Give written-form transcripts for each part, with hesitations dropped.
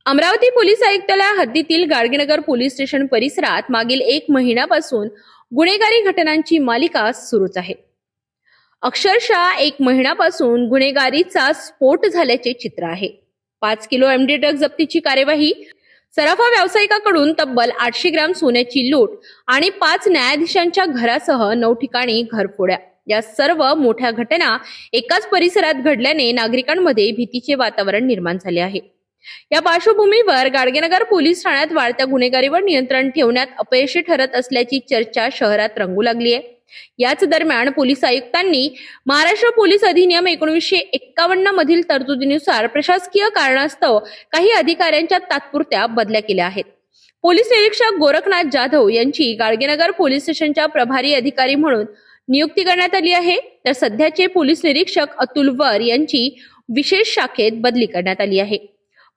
Amravati police आयुक्तालय हद्दीतील Gadgenagar police station परिसरात मागील 1 महिन्यापासून गुन्हेगारी घटनांची मालिका सुरूच आहे। अक्षरशः 1 महिन्यापासून गुन्हेगारीचा स्फोट झाल्याचे चित्र आहे। 5 किलो एमडी ड्रग्ज जप्तीची कार्यवाही, सराफा व्यावसायिकाकडून तब्बल 800 ग्राम सोन्याची लूट आणि 5 न्यायाधीशांच्या घरासह 9 ठिकाणी घरफोड्या, या सर्व मोठ्या घटना एकाच परिसरात घडल्याने नागरिकांमध्ये भीतीचे वातावरण निर्माण झाले आहे। या पार्श्वभूमीवर गाडगेनगर पोलीस ठाण्यात वाढत्या गुन्हेगारीवर नियंत्रण ठेवण्यात अपयशी ठरत असल्याची चर्चा शहरात रंगू लागली आहे। याच दरम्यान पोलीस आयुक्तांनी महाराष्ट्र पोलीस अधिनियम 1951 मधील तरतुदीनुसार प्रशासकीय कारणास्तव काही अधिकाऱ्यांच्या तात्पुरत्या बदल्या केल्या आहेत। पोलीस निरीक्षक गोरखनाथ जाधव यांची गाडगेनगर पोलीस स्टेशनच्या प्रभारी अधिकारी म्हणून नियुक्ती करण्यात आली आहे, तर सध्याचे पोलीस निरीक्षक अतुल वर यांची विशेष शाखेत बदली करण्यात आली आहे।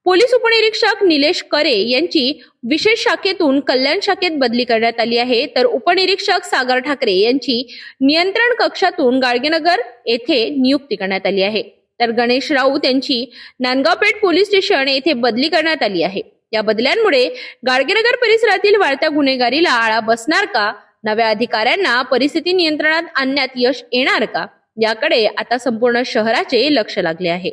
पोलीस उपनिरीक्षक निलेश करे यांची विशेष शाखेतून कल्याण शाखेत बदली करण्यात आली आहे, तर उपनिरीक्षक सागर ठाकरे यांची नियंत्रण कक्षातून गाडगेनगर येथे नियुक्ती करण्यात आली आहे, तर गणेश राऊत यांची नांदगावपेठ पोलीस स्टेशन येथे बदली करण्यात आली आहे। या बदल्यांमुळे गाडगेनगर परिसरातील वाढत्या गुन्हेगारीला आळा बसणार का? नव्या अधिकाऱ्यांना परिस्थिती नियंत्रणात आणण्यात यश येणार का? याकडे आता संपूर्ण शहराचे लक्ष लागले आहे।